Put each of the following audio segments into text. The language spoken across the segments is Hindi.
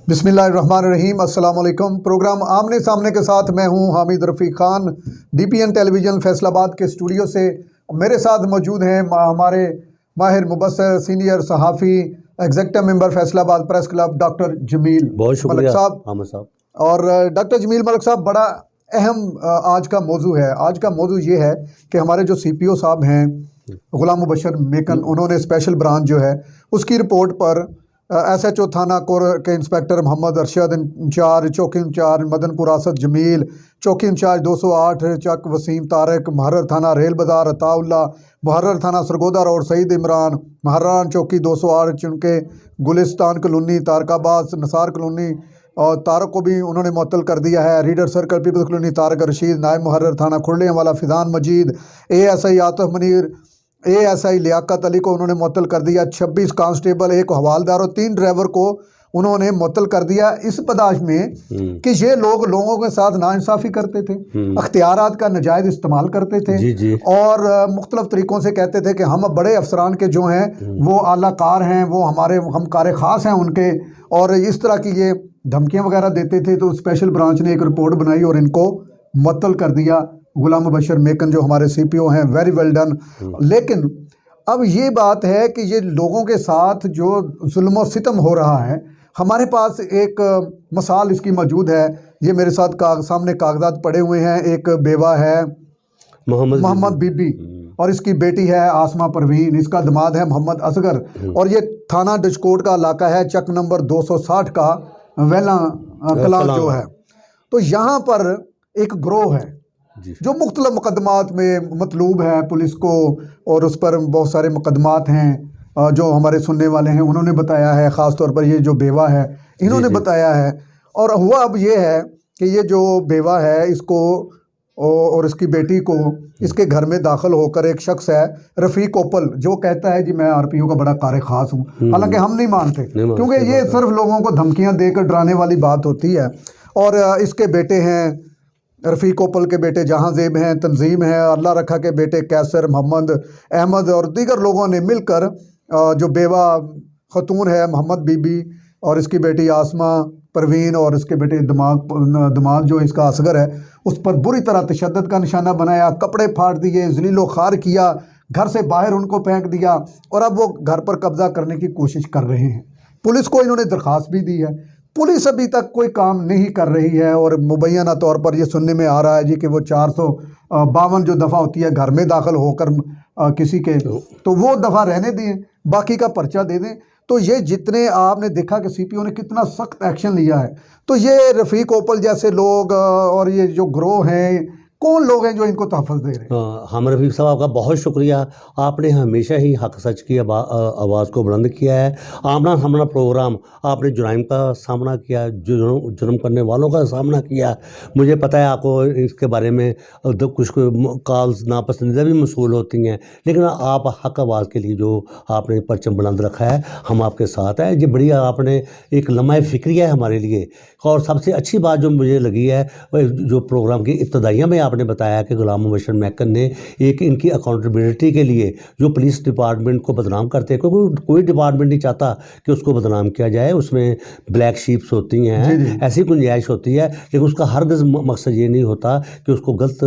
बिस्मिल्लाहिर्रहमानिर्रहीम, अस्सलाम वालेकुम। प्रोग्राम आमने सामने के साथ मैं हूं हामिद रफ़ी खान, DPN टेलीविज़न फैसलाबाद के स्टूडियो से। मेरे साथ मौजूद हैं हमारे माहिर मुबस्सर, सीनियर सहाफ़ी, executive member Faisalabad press club, doctor Jamil Malik साहब। और डॉक्टर जमील मलिक साहब, बड़ा अहम आज का मौजू है। आज का मौजू ये है कि हमारे जो CPO साहब हैं गुलाम मुबशर मेकन, उन्होंने स्पेशल ब्रांच जो है उसकी रिपोर्ट पर SHO थाना कोर के इंस्पेक्टर मोहम्मद अरशद इंचार्ज, चौकी इंचार्ज मदनपुर असद जमील, चौकी इंचार्ज 208 चक वसीम तारक, मुहर्रर थाना रेल बाज़ार अताउल्ला, मुहर्रर थाना सरगोदा रोड सईद इमरान, मुहर्रर चौकी 208 चुनके, गुलिस्तान कॉलोनी, तारकाबाद नसार कॉलोनी और तारक को भी उन्होंने मुअत्तल कर दिया है। Reader circle people's colony Tarak Rashid, नायब मुहर्रर थाना खुरलियाँ वाला फिजान मजीद, ASI आतिफ मनीर, ASI लियाकत अली को उन्होंने मुअत्तल कर दिया। 26 कांस्टेबल, 1 हवालदार और 3 ड्राइवर को उन्होंने मुअत्तल कर दिया इस बदाश्त में कि ये लोगों के साथ नाइंसाफ़ी करते थे, अख्तियारात का नाजायज़ इस्तेमाल करते थे और मुख्तलिफ तरीक़ों से कहते थे कि हम बड़े अफसरान के जो हैं वो आला कार हैं, वो हम कार ख़ास हैं उनके, और इस तरह की ये धमकियाँ वगैरह देते थे। तो स्पेशल ब्रांच ने एक रिपोर्ट बनाई और इनको मुअत्तल कर दिया। गुलाम मुबशर मेकन जो हमारे CPO हैं, वेरी वेल डन। लेकिन अब ये बात है कि ये लोगों के साथ जो जुल्म और सितम हो रहा है, हमारे पास एक मिसाल इसकी मौजूद है। ये मेरे साथ सामने कागजात पड़े हुए हैं। एक बेवा है मोहम्मद बीबी और इसकी बेटी है आसमा परवीन, इसका दामाद है मोहम्मद असगर, और ये थाना डिस्कोट का इलाका है, चक नंबर 260 का वेला कलां जो है। तो यहाँ पर एक ग्रोह है जो मुख्तलिफ मुकदमात में मतलूब है पुलिस को, और उस पर बहुत सारे मुकदमात हैं जो हमारे सुनने वाले हैं उन्होंने बताया है। ख़ास तौर पर ये जो बेवा है इन्होंने बताया है। और हुआ अब ये है कि ये जो बेवा है इसको और इसकी बेटी को इसके घर में दाखिल होकर एक शख्स है रफ़ीक ओपल, जो कहता है जी मैं RPO का बड़ा कार ख़ास हूँ। हालांकि हम नहीं मानते, क्योंकि ये सिर्फ लोगों को धमकियाँ देकर डराने वाली बात होती है। और इसके बेटे हैं, रफ़ीक ओपल के बेटे जहांजेब हैं, तंजीम है, अल्लाह रखा के बेटे कैसर, मोहम्मद अहमद और दीगर लोगों ने मिलकर जो बेवा खतून है मोहम्मद बीबी और इसकी बेटी आसमा परवीन और इसके बेटे दमाद जो इसका असगर है, उस पर बुरी तरह तशद्दुद का निशाना बनाया, कपड़े फाड़ दिए, ज़लीलो ख़ार किया, घर से बाहर उनको फेंक दिया और अब वो घर पर कब्ज़ा करने की कोशिश कर रहे हैं। पुलिस को इन्होंने दरख्वास्त भी दी है, पुलिस अभी तक कोई काम नहीं कर रही है। और मुबैना तौर पर ये सुनने में आ रहा है जी कि वो 452 जो दफ़ा होती है घर में दाखिल होकर किसी के, तो वो दफ़ा रहने दें, बाकी का पर्चा दे दें। तो ये जितने आपने देखा कि CPO ने कितना सख्त एक्शन लिया है, तो ये रफ़ीक ओपल जैसे लोग और ये जो ग्रोह हैं, कौन लोग हैं जो इनको तहफ़्फ़ुज़ दे रहे हैं? हम रफ़ीक साहब आपका बहुत शुक्रिया। आपने हमेशा ही हक सच की आवाज़ को बुलंद किया है। आमना सामना प्रोग्राम आपने जुराइम का सामना किया, जुर्म करने वालों का सामना किया। मुझे पता है आपको इसके बारे में कुछ कॉल्स नापसंदीदा भी मसूल होती हैं, लेकिन आप हक आवाज़ के लिए जो आपने परचम बुलंद रखा है, हम आपके साथ हैं। ये बड़ी आपने एक लम्हा फ़िक्रिया है हमारे लिए। और सबसे अच्छी बात जो मुझे लगी है जो प्रोग्राम की इब्तदाइया में आपने बताया कि गुलाम मुबशर मेकन ने एक इनकी अकाउंटेबिलिटी के लिए जो पुलिस डिपार्टमेंट को बदनाम करते हैं, क्योंकि कोई डिपार्टमेंट नहीं चाहता कि उसको बदनाम किया जाए, उसमें ब्लैक शीप्स होती हैं, ऐसी गुंजाइश होती है, लेकिन उसका हरगिज़ मकसद ये नहीं होता कि उसको गलत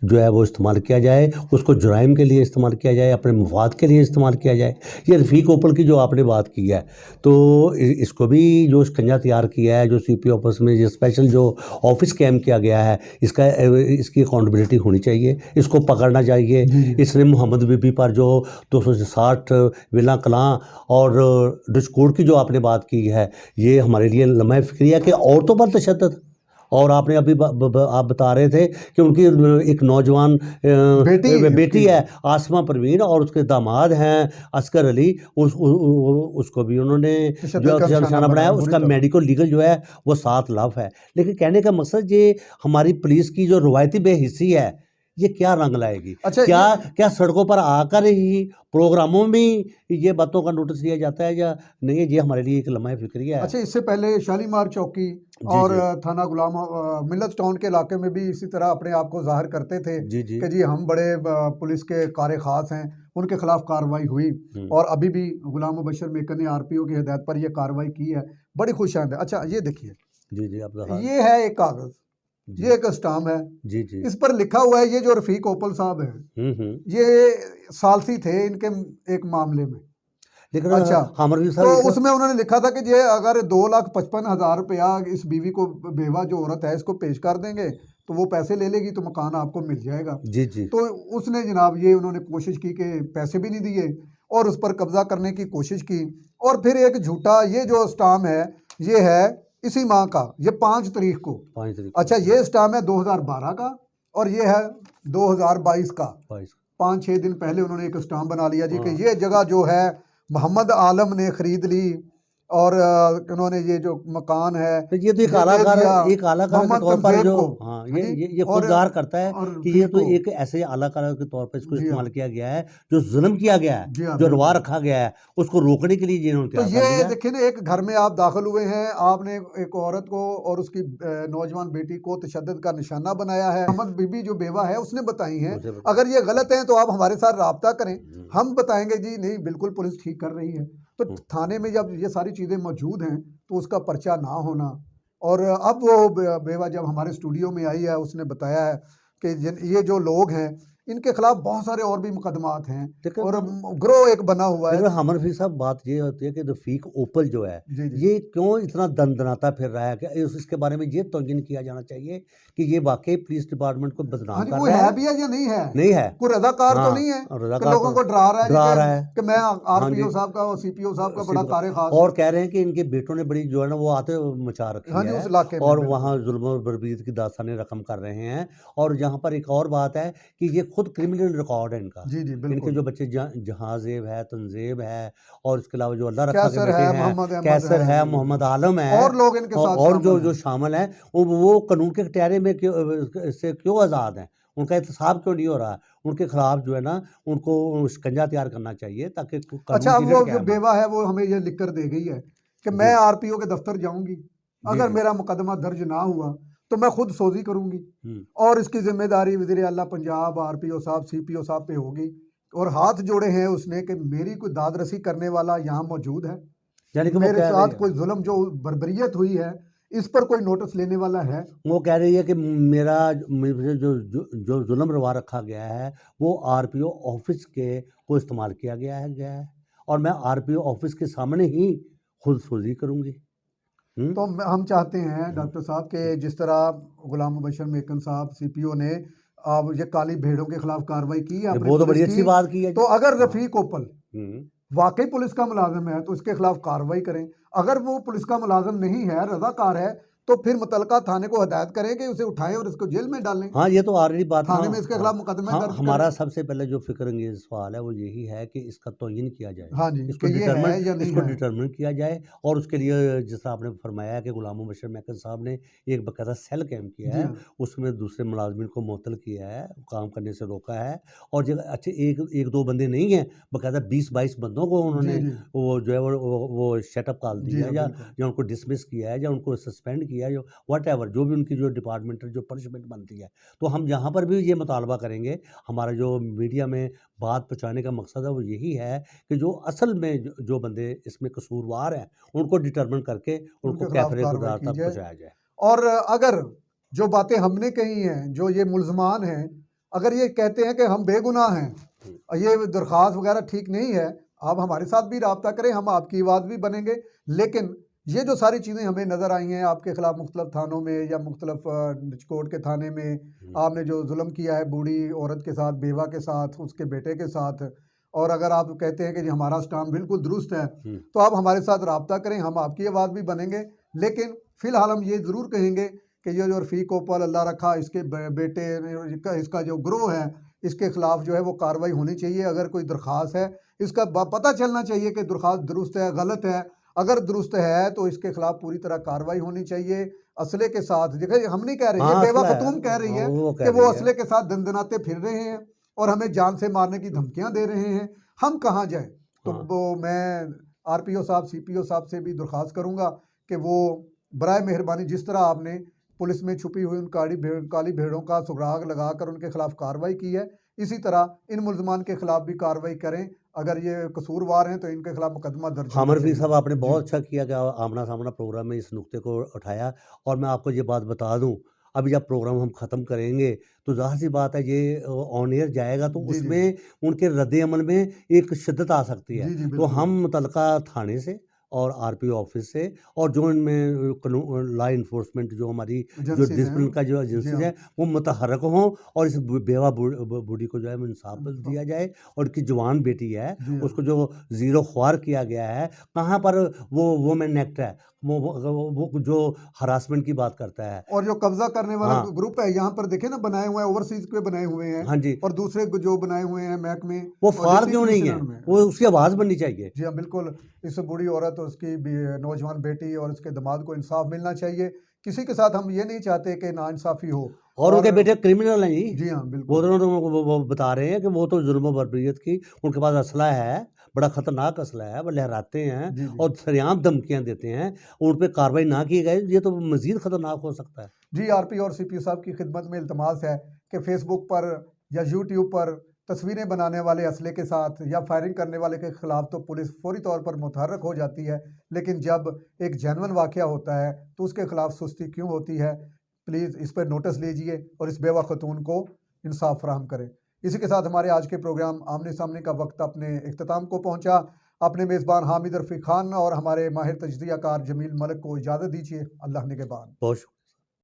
जो है वो इस्तेमाल किया जाए, उसको जुराइम के लिए इस्तेमाल किया जाए, अपने मफाद के लिए इस्तेमाल किया जाए। ये रफ़ीक ओपल की जो आपने बात की है, तो इसको भी जो शिकंजा तैयार किया है, जो CPO ऑफिस में जो स्पेशल जो ऑफिस कैम किया गया है, इसकी अकाउंटेबिलिटी होनी चाहिए, इसको पकड़ना चाहिए। इसने मोहम्मद बीबी पर जो 260 विला कलां और डिस्कोट की जो आपने बात की है, ये हमारे लिए लम्हा फ़िक्रिया कि औरतों पर तशद्दुद। और आपने अभी आप बता रहे थे कि उनकी एक नौजवान बेटी है आसमा परवीन और उसके दामाद हैं असगर अली, उसको भी उन्होंने जो निशाना बनाया, उसका मेडिकल लीगल जो है वो 7 लाख है। लेकिन कहने का मकसद ये हमारी पुलिस की जो रवायती बेहिस्सी है, ये क्या रंग लाएगी? अच्छा, क्या सड़कों पर आकर ही प्रोग्रामों में ये बातों का नोटिस लिया जाता है या नहीं? ये हमारे लिए एक लम्हा फ़िक्रिया है। अच्छा, इससे पहले शालीमार चौकी और थाना गुलाम मिल्लत टाउन के इलाके में भी इसी तरह अपने आप को जाहिर करते थे कि जी हम बड़े पुलिस के कार ख़ास हैं, उनके खिलाफ कार्रवाई हुई। और अभी भी गुलाम मुबशर मेकन ने RPO की हिदायत पर यह कार्रवाई की है। बड़ी खुशाइंद है। अच्छा ये देखिए, जी जी, आप दिखा। ये है एक कागज, जी ये एक स्टाम्प है, जी जी। इस पर लिखा हुआ है, ये जो रफीक ओपल साहब हैं ये सालसी थे इनके एक मामले में। लेकिन अच्छा, हमारे भी तो साहब एक। उसमें उन्होंने लिखा था कि ये अगर 2,55,000 रुपया इस बीवी को, बेवा जो औरत है इसको पेश कर देंगे तो वो पैसे ले लेगी तो मकान आपको मिल जाएगा। जी जी। तो उसने जनाब ये उन्होंने कोशिश की कि पैसे भी नहीं दिए और उस पर कब्जा करने की कोशिश की। और फिर एक झूठा, ये जो स्टाम्प है ये है इसी माह का, ये 5 तारीख को। 5 तारीख। अच्छा, ये स्टाम्प है 2012 का और ये है 2022 का। 22। 5-6 दिन पहले उन्होंने एक स्टाम्प बना लिया जी कि हाँ। ये जगह जो है मोहम्मद आलम ने खरीद ली और उन्होंने ये जो मकान है तो ये तो ये दे दिया एक आलाकार के मोहम्मद तौर पर तंजीब जो, को। हाँ, हाँ जी, ये खुद और ज़ाहिर करता है कि ये रफीक तो को। एक ऐसे आलाकार के तौर पर इसको जी हाँ, इस्तेमाल किया गया है, जो जुल्म किया गया है, जी हाँ, जो रवा बिल्कुल। रखा गया है, उसको रोकने के लिए इन्होंने तो तैयार कर ये लिया है। देखिए ना, एक घर में आप दाखिल हुए हैं, आपने एक औरत को और उसकी नौजवान बेटी को तशद्दुद का निशाना बनाया है। मोहम्मद बीबी जो बेवा है उसने बताई हैं, उसे बता। अगर ये गलत है तो आप हमारे साथ राब्ता करें, हम बताएंगे जी नहीं बिल्कुल पुलिस ठीक कर रही है। तो थाने में जब ये सारी चीज़ें मौजूद हैं तो उसका पर्चा ना होना, और अब वो बेवा जब हमारे स्टूडियो में आई है उसने बताया है कि ये जो लोग हैं इनके खिलाफ बहुत सारे और भी मुकदमात हैं लेकिन और ग्रोह एक बना हुआ है। लेकिन हमारे भी साहब बात ये होती है कि रफीक ओपल जो है, जी जी, ये क्यों इतना दनदनाता फिर रहा है, कि इसके बारे में ये तयन किया जाना चाहिए कि ये वाकई पुलिस डिपार्टमेंट को हाँ बदनाम जी, कर वो रहा है है। भी है या नहीं है? नहीं है। कोई रजाकार तो हाँ, नहीं है और कि रज़ाकार लोगों तो को डरा रहा है डरा जी रहा है। कि मैं हाँ आरपीओ जी। साहब का और सीपीओ साहब का बड़ा सिर्फ कार खास और हूँ। कह रहे हैं कि इनके बेटों ने बड़ी जो है ना वो आते मचा रखी हाँ जी, है उस इलाके में और बिल्कुल। वहाँ जुल्म और बर्बरीत की दास्तानें रकम कर रहे हैं। और यहाँ पर एक और बात है कि ये खुद क्रिमिनल रिकॉर्ड है इनका। जी जी, इनके बिल्कुल। जो बच्चे जहाज़ेब है, तंज़ेब है, और इसके अलावा जो अल्लाह रखा के कैसर बेटे है, हैं, मोहम्मद अहमद कैसर है, जी, मोहम्मद आलम है, और लोग इनके साथ और जो शामिल जो हैं। शामिल हैं वो कानून के कटहरे में क्यों से क्यों आज़ाद हैं? उनका एहतसाब क्यों नहीं हो रहा? उनके खिलाफ जो है ना उनको शिकंजा तैयार करना चाहिए ताकि अच्छा, कानून की अब रेट वो जो कायम हो। बेवा है वो हमें ये लिख कर दे गई है कि मैं जी, आरपीओ के दफ्तर जाऊंगी, जी, अगर जी। मेरा मुकदमा दर्ज ना हुआ तो मैं खुद सोजी करूंगी हुँ। और इसकी जिम्मेदारी वज़ीर आला पंजाब, आरपीओ साहब, सीपीओ साहब पे होगी। और हाथ जोड़े हैं उसने कि मेरी कोई दादरसी करने वाला यहाँ मौजूद है, यानी कि वो मेरे कह रही साथ है, कोई जुल्म जो बर्बरियत हुई है इस पर कोई नोटिस लेने वाला है। वो कह रही है कि मेरा मुझे जो जुल्म रवा रखा गया है वो आरपीओ ऑफिस के को इस्तेमाल किया गया है और मैं आरपीओ ऑफिस के सामने ही खुद सोजी करूंगी। तो हम चाहते हैं हम्म, डॉक्टर साहब कि जिस तरह गुलाम मुबशर मेकन साहब सीपीओ ने अब ये काली भेड़ों के खिलाफ कार्रवाई की है ये अपनी बहुत पुलिस बड़ी की, अच्छी बात की है तो जी। अगर हाँ। रफीक ओपल हम्म, वाकई पुलिस का मुलाजिम है तो इसके खिलाफ कार्रवाई करें। अगर वो पुलिस का मुलाजिम नहीं है, रजाकार है, तो फिर मुतलका थाने को हदायत करें कि उसे उठाएं और इसको जेल में डालें, हाँ, ये तो ऑलरेडी बात। हाँ थाने में इसके हाँ खिलाफ मुकदमे हाँ, दर्ज हमारा करें। सबसे पहले जो फिक्र अंगेज सवाल है वो यही है कि इसका तयन किया जाए, हाँ जी, कि ये है या नहीं इसको है। डिटर्मिन किया जाए। और उसके लिए जैसा आपने फरमाया है कि गुलाम मुबशर मेकन साहब ने एक बाकायदा सेल कैम्प किया जी है, हाँ, उसमें दूसरे मुलाजमिन को मुअत्तल किया है, काम करने से रोका है। और जो अच्छे एक एक दो बंदे नहीं हैं, बाकायदा 20-22 बंदों को जी उन्होंने जी, वो जो है वो सेटअप कॉल जी दिया है, हाँ, बिल्कुल। या उनको डिसमिस किया है, या उनको सस्पेंड किया है, जो व्हाटएवर जो भी उनकी जो डिपार्टमेंटल जो पनिशमेंट बनती है। तो हम यहाँ पर भी ये मुतालबा करेंगे, हमारा जो मीडिया में बात पहुँचाने का मकसद है वो यही है कि जो असल में जो बंदे इसमें कसूरवार हैं उनको डिटर्मिन करके उनको उनके खिलाफ कैफ़रे कार्रवाई खुदा की तक जाए। पहुँचाया जाए। और अगर जो बातें हमने कही हैं, जो ये मुल्ज़मान हैं, अगर ये कहते हैं कि हम बेगुनाह हैं हुँ। और ये दरख्वास्त वगैरह ठीक नहीं है, आप हमारे साथ भी राब्ता करें, हम आपकी आवाज़ भी बनेंगे। लेकिन ये जो सारी चीज़ें हमें नज़र आई हैं आपके ख़िलाफ़ मुख्तलिफ़ थानों में या मुख्तलिफ़ निचकोट के थाने में, हुँ, आपने जो जुल्म किया है बूढ़ी औरत के साथ, बेवा के साथ, उसके बेटे के साथ, और अगर आप कहते हैं कि जी हमारा स्टाम्प बिल्कुल दुरुस्त है, हुँ। तो आप हमारे साथ राब्ता करें, हम आपकी आवाज़ भी बनेंगे। लेकिन फ़िलहाल हम ये ज़रूर कहेंगे कि ये जो रफ़ीक ओपल अल्लाह रखा इसके बेटे इसका जो ग्रोह है इसके खिलाफ जो है वो कार्रवाई होनी चाहिए। अगर कोई दरख्वास्त है इसका पता चलना चाहिए कि दरख्वास्त दुरुस्त है, गलत है। अगर दुरुस्त है तो इसके खिलाफ पूरी तरह कार्रवाई होनी चाहिए असले के साथ। देखिए हम नहीं कह रहे, ये हाँ, बेवा असला है। खतूम कह रही हाँ, है वो कि कह वो रही है। असले के साथ दंदनाते फिर रहे हैं और हमें जान से मारने की धमकियां दे रहे हैं, हम कहाँ जाएं। तो हाँ। वो मैं आरपीओ साहब, सीपीओ साहब से भी दरख्वास्त करूंगा कि वो बराए मेहरबानी जिस तरह आपने पुलिस में छुपी हुई उन काली भेड़ों का सुराग लगाकर उनके खिलाफ कार्रवाई की है, इसी तरह इन मुल्ज़मान के खिलाफ भी कार्रवाई करें। अगर ये कसूरवार हैं तो इनके खिलाफ मुकदमा दर्ज होना हामिद रफ़ीक चाहिए। साहब, आपने जी बहुत अच्छा किया कि आमना सामना प्रोग्राम में इस नुक्ते को उठाया। और मैं आपको ये बात बता दूं, अभी जब प्रोग्राम हम ख़त्म करेंगे तो ज़ाहिर सी बात है ये ऑन एयर जाएगा तो जी जी उसमें उनके रद्द अमल में एक शिद्दत आ सकती है। जी जी तो बिल्कुल। हम मुतलका थाने से और आरपीओ ऑफिस से और जो इनमें लॉ इन्फोर्समेंट जो हमारी जो एजेंसीज हैं। डिसिप्लिन का जो जी एजेंसीज हाँ। हैं वो मुतहरक हों और इस बेवा बूढ़ी को जो है इंसाफ दिया जाए। और उनकी जवान बेटी है जी हाँ। उसको जो ज़ीरो ख्वार किया गया है, कहाँ पर वो वुमेन एक्ट है, वो जो हरासमेंट की बात करता है। और जो कब्जा करने वाला हाँ, ग्रुप है यहाँ पर देखे ना, बनाए हुए हैं, ओवरसीज के बनाए हुए हैं, हाँ जी, और दूसरे जो बनाए हुए हैं महकमे वो और ख्वार डिप्टी क्यों नहीं है? कमिश्नर में। वो उसकी आवाज़ बननी चाहिए। जी हाँ बिल्कुल। इस बूढ़ी औरत और उसकी नौजवान बेटी और उसके दामाद को इंसाफ मिलना चाहिए। किसी के साथ हम ये नहीं चाहते कि नाइंसाफ़ी हो। और और उनके बेटे क्रिमिनल हैं जी। जी हाँ वो बिल्कुल। तो वो बता रहे हैं कि वो तो जुल्म बर्बरियत की उनके पास असला है, बड़ा ख़तरनाक असला है, वो लहराते हैं जी जी और सरेआम धमकियाँ देते हैं। उन पे कार्रवाई ना की गई, ये तो मज़ीद ख़तरनाक हो सकता है। जी। आरपी और सीपीओ साहब की खिदमत में इल्तमास है कि फेसबुक पर या यूट्यूब पर तस्वीरें बनाने वाले असले के साथ या फायरिंग करने वाले के खिलाफ तो पुलिस फौरी तौर पर मुतहर्रक हो जाती है, लेकिन जब एक जेन्युइन वाक़या होता है तो उसके खिलाफ सुस्ती क्यों होती है? प्लीज़ इस पर नोटिस लीजिए और इस बेवा खतून को इंसाफ फराहम करें। इसी के साथ हमारे आज के प्रोग्राम आमने सामने का वक्त अपने इख्तिताम को पहुँचा। अपने मेज़बान हामिद रफ़ीक ख़ान और हमारे माहिर तजज़ियाकार जमील मलिक को इजाज़त दीजिए। अल्लाह निगहबान। बहुत